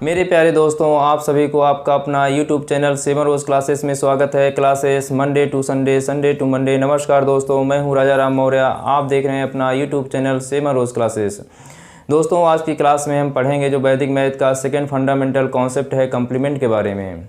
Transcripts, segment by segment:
मेरे प्यारे दोस्तों, आप सभी को आपका अपना YouTube चैनल सेवन रोज़ क्लासेस में स्वागत है। Classes Monday to Sunday, Sunday to Monday. नमस्कार दोस्तों, मैं हूं राजा राम मौर्य। आप देख रहे हैं अपना YouTube चैनल सेवन रोज़ क्लासेस। दोस्तों, आज की क्लास में हम पढ़ेंगे जो वैदिक मैथ का सेकंड फंडामेंटल कॉन्सेप्ट है, कंप्लीमेंट के बारे में।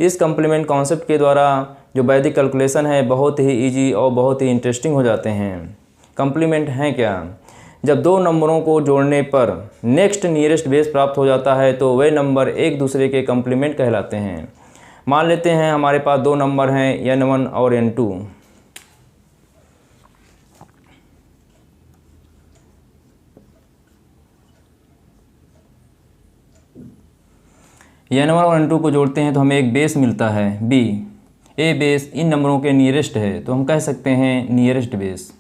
इस कंप्लीमेंट कॉन्सेप्ट के द्वारा जो वैदिक कैलकुलेशन है बहुत ही ईजी और बहुत ही इंटरेस्टिंग हो जाते हैं। कंप्लीमेंट हैं क्या? जब दो नंबरों को जोड़ने पर नेक्स्ट नियरेस्ट बेस प्राप्त हो जाता है तो वे नंबर एक दूसरे के कंप्लीमेंट कहलाते हैं। मान लेते हैं हमारे पास दो नंबर हैं n1 और n2। n1 और n2 को जोड़ते हैं तो हमें एक बेस मिलता है b। ए बेस इन नंबरों के नियरेस्ट है तो हम कह सकते हैं नियरेस्ट बेस।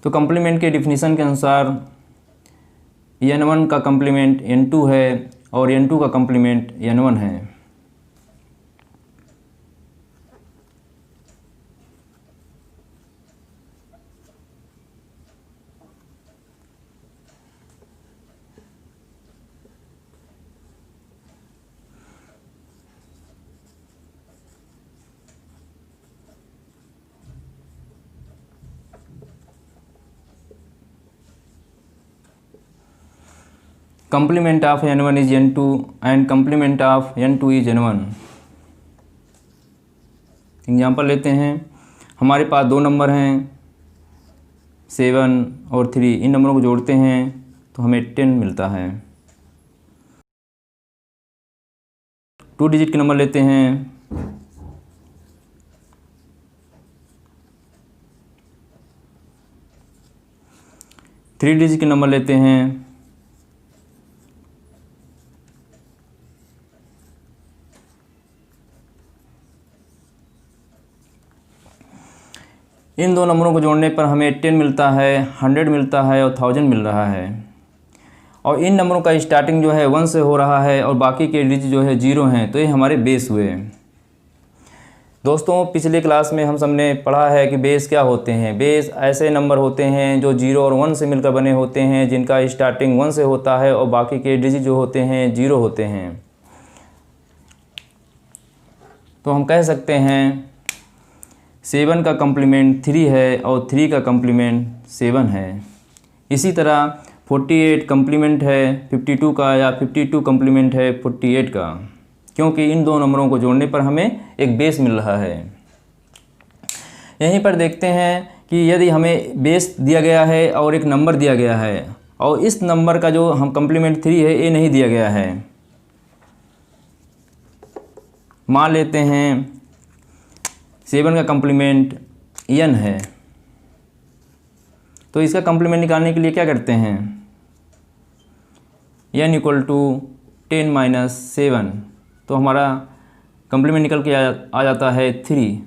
तो कंप्लीमेंट के डिफिनीशन के अनुसार n1 का कंप्लीमेंट n2 है और n2 का कंप्लीमेंट n1 है। Complement of n1 is n2 and complement of n2 is n1। Example लेते हैं। हमारे पास दो नंबर हैं 7 और 3। इन नंबरों को जोड़ते हैं तो हमें 10 मिलता है। 2 डिजिट के नंबर लेते हैं। 3 डिजिट के नंबर लेते हैं। इन दो नंबरों को जोड़ने पर हमें 10 मिलता है, 100 मिलता है और 1000 मिल रहा है। और इन नंबरों का स्टार्टिंग जो है 1 से हो रहा है और बाकी के डिजिट जो है 0 हैं, तो ये हमारे बेस हुए। दोस्तों, पिछले क्लास में हम सबने पढ़ा है कि बेस क्या होते हैं। बेस ऐसे नंबर होते हैं जो 0 और 1 से मिलकर बने होते हैं, जिनका स्टार्टिंग 1 से होता है और बाकी के डिजिट जो होते हैं 0 होते हैं। तो हम कह सकते हैं 7 का कंप्लीमेंट 3 है और 3 का कंप्लीमेंट 7 है। इसी तरह 48 कंप्लीमेंट है 52 का या 52 कंप्लीमेंट है 48 का, क्योंकि इन दो नंबरों को जोड़ने पर हमें एक बेस मिल रहा है। यहीं पर देखते हैं कि यदि हमें बेस दिया गया है और एक नंबर दिया गया है और इस नंबर का जो हम कंप्लीमेंट 3 है ये नहीं दिया गया है। मान लेते हैं 7 का कंप्लीमेंट n है, तो इसका कंप्लीमेंट निकालने के लिए क्या करते हैं? n = 10 - 7, तो हमारा कंप्लीमेंट निकल के आ जाता है 3।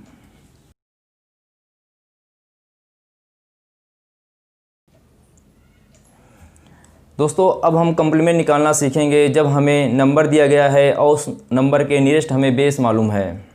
दोस्तों, अब हम कंप्लीमेंट निकालना सीखेंगे जब हमें नंबर दिया गया है और उस नंबर के नियरेस्ट हमें बेस मालूम है।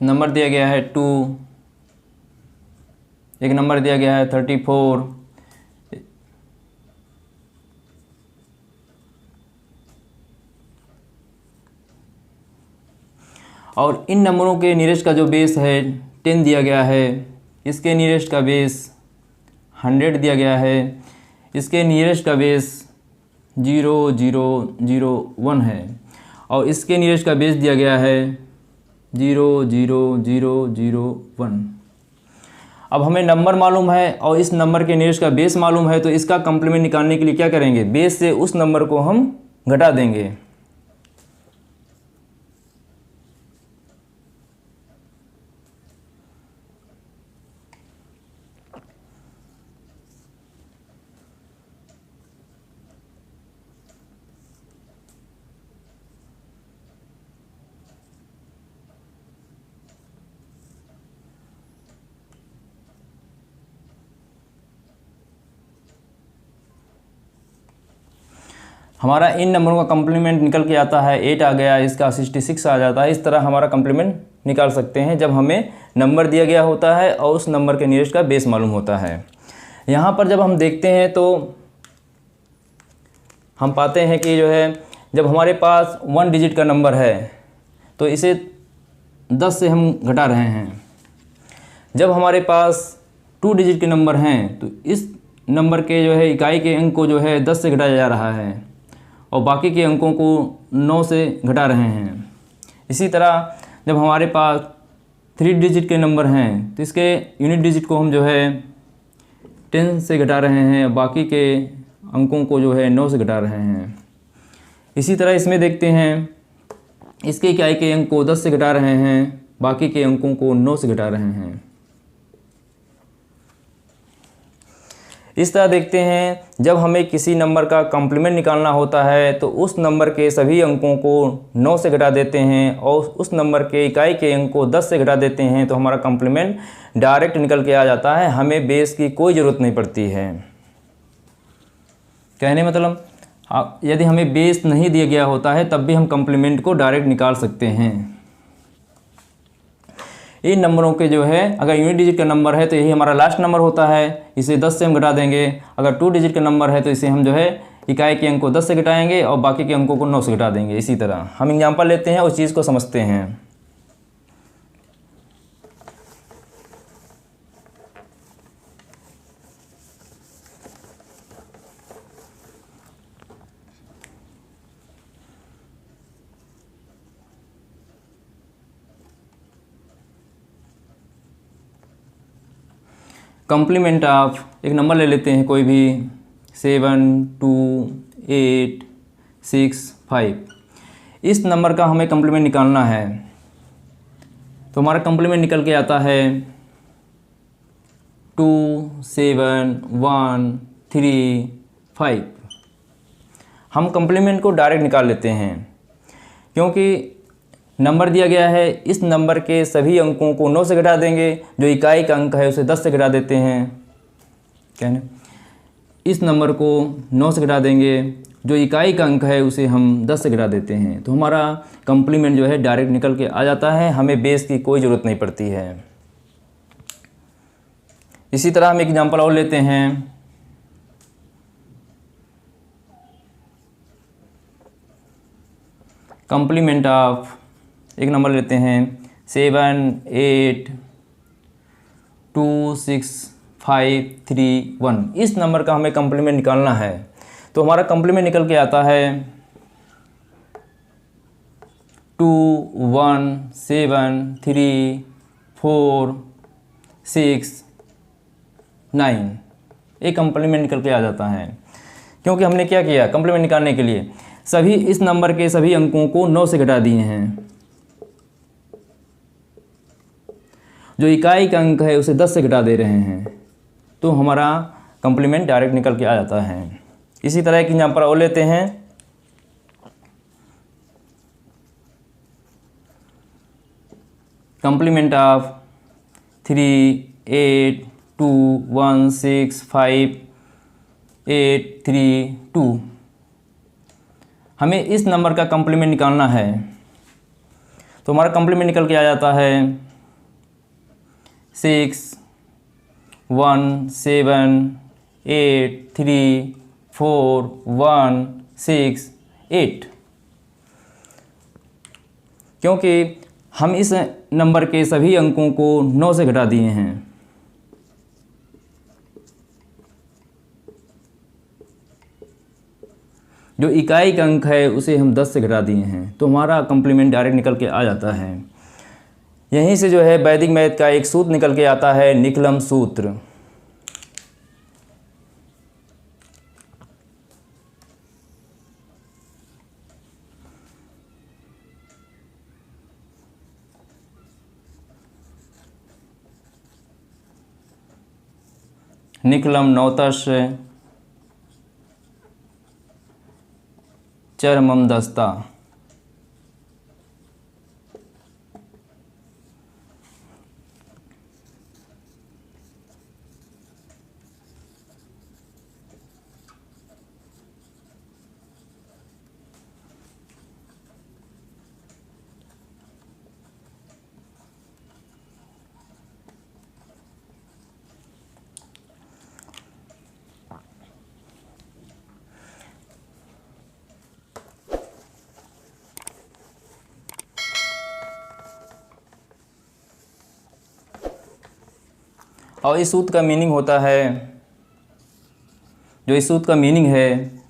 नंबर दिया गया है 2, एक नंबर दिया गया है 34, और इन नंबरों के नियरेस्ट का जो बेस है 10 दिया गया है। इसके नियरेस्ट का बेस 100 दिया गया है। इसके नियरेस्ट का बेस 0001 है और इसके नियरेस्ट का बेस दिया गया है 00001। अब हमें नंबर मालूम है और इस नंबर के नियरेस्ट का बेस मालूम है, तो इसका कंप्लीमेंट निकालने के लिए क्या करेंगे? बेस से उस नंबर को हम घटा देंगे। हमारा इन नंबरों का कम्प्लीमेंट निकल के आता है 8 आ गया, इसका 66 आ जाता है। इस तरह हमारा कम्प्लीमेंट निकाल सकते हैं जब हमें नंबर दिया गया होता है और उस नंबर के नियरेस्ट का बेस मालूम होता है। यहाँ पर जब हम देखते हैं तो हम पाते हैं कि जो है जब हमारे पास 1 डिजिट का नंबर है तो इसे 10 से हम घटा रहे हैं। जब हमारे पास 2 डिजिट के नंबर हैं तो इस नंबर के जो है इकाई के अंक को जो है 10 से घटाया जा रहा है और बाकी के अंकों को 9 से घटा रहे हैं। इसी तरह जब हमारे पास 3 डिजिट के नंबर हैं तो इसके यूनिट डिजिट को हम जो है 10 से घटा रहे हैं, बाकी के अंकों को जो है 9 से घटा रहे हैं। इसी तरह इसमें देखते हैं इसके इकाई के अंक को 10 से घटा रहे हैं, बाकी के अंकों को 9 से घटा रहे हैं। इस तरह देखते हैं जब हमें किसी नंबर का कॉम्प्लीमेंट निकालना होता है तो उस नंबर के सभी अंकों को 9 से घटा देते हैं और उस नंबर के इकाई के अंक को 10 से घटा देते हैं तो हमारा कॉम्प्लीमेंट डायरेक्ट निकल के आ जाता है, हमें बेस की कोई ज़रूरत नहीं पड़ती है। कहने मतलब यदि हमें बेस नहीं दिया गया होता है तब भी हम कॉम्प्लीमेंट को डायरेक्ट निकाल सकते हैं। इन नंबरों के जो है अगर यूनिट डिजिट का नंबर है तो यही हमारा लास्ट नंबर होता है, इसे 10 से हम घटा देंगे। अगर 2 डिजिट का नंबर है तो इसे हम जो है इकाई के अंक को 10 से घटाएंगे और बाकी के अंकों को 9 से घटा देंगे। इसी तरह हम एग्जांपल लेते हैं, उस चीज़ को समझते हैं। कॉम्प्लीमेंट ऑफ एक नंबर ले लेते हैं कोई भी 7 2 8 6 5। इस नंबर का हमें कॉम्प्लीमेंट निकालना है तो हमारा कॉम्प्लीमेंट निकल के आता है 2 7 1 3 5। हम कॉम्प्लीमेंट को डायरेक्ट निकाल लेते हैं क्योंकि नंबर दिया गया है। इस नंबर के सभी अंकों को 9 से घटा देंगे, जो इकाई का अंक है उसे 10 से घटा देते हैं। कहने इस नंबर को 9 से घटा देंगे, जो इकाई का अंक है उसे हम 10 से घटा देते हैं तो हमारा कॉम्प्लीमेंट जो है डायरेक्ट निकल के आ जाता है, हमें बेस की कोई ज़रूरत नहीं पड़ती है। इसी तरह हम एक एग्जांपल और लेते हैं। कॉम्प्लीमेंट ऑफ एक नंबर लेते हैं 7 8 2 6 5 3 1। इस नंबर का हमें कॉम्प्लीमेंट निकालना है तो हमारा कॉम्प्लीमेंट निकल के आता है 2 1 7 3 4 6 9। एक कॉम्प्लीमेंट निकल के आ जाता है क्योंकि हमने क्या किया, कॉम्प्लीमेंट निकालने के लिए सभी इस नंबर के सभी अंकों को 9 से घटा दिए हैं, जो इकाई का अंक है उसे 10 से घटा दे रहे हैं तो हमारा कॉम्प्लीमेंट डायरेक्ट निकल के आ जाता है। इसी तरह की एग्जांपल और लेते हैं। Complement of 3 8 2 1 6 5 8 3 2। हमें इस नंबर का कॉम्प्लीमेंट निकालना है तो हमारा कॉम्प्लीमेंट निकल के आ जाता है 6 1 7 8 3 4 1 6 8। क्योंकि हम इस नंबर के सभी अंकों को 9 से घटा दिए हैं, जो इकाई का अंक है उसे हम 10 से घटा दिए हैं तो हमारा कॉम्प्लीमेंट डायरेक्ट निकल के आ जाता है। यहीं से जो है वैदिक मैथ का एक सूत्र निकल के आता है, निकलम सूत्र। निकलम नौतश चरमम दस्ता। और इस सूत्र का मीनिंग होता है, जो इस सूत्र का मीनिंग है,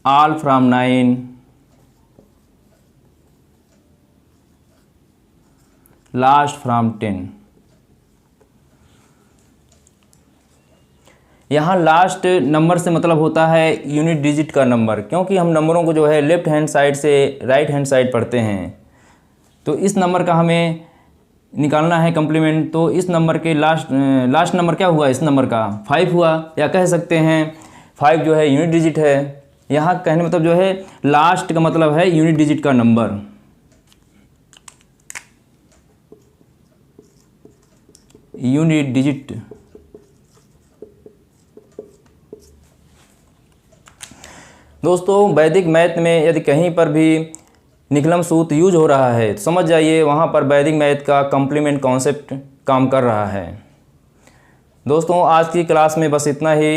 ऑल फ्रॉम 9 लास्ट फ्रॉम 10। यहाँ लास्ट नंबर से मतलब होता है यूनिट डिजिट का नंबर, क्योंकि हम नंबरों को जो है लेफ़्ट हैंड साइड से राइट हैंड साइड पढ़ते हैं। तो इस नंबर का हमें निकालना है कंप्लीमेंट। तो इस नंबर के लास्ट नंबर क्या हुआ, इस नंबर का 5 हुआ, या कह सकते हैं 5 जो है यूनिट डिजिट है। यहाँ कहने मतलब जो है लास्ट का मतलब है यूनिट डिजिट का नंबर। Unit digit. दोस्तों वैदिक मैथ में यदि कहीं पर भी निकलम सूत्र यूज हो रहा है तो समझ जाइए वहाँ पर वैदिक मैथ का कॉम्प्लीमेंट कॉन्सेप्ट काम कर रहा है। दोस्तों आज की क्लास में बस इतना ही।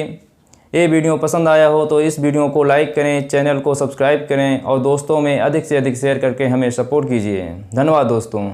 ये वीडियो पसंद आया हो तो इस वीडियो को लाइक करें, चैनल को सब्सक्राइब करें और दोस्तों में अधिक से अधिक शेयर करके हमें सपोर्ट कीजिए। धन्यवाद दोस्तों।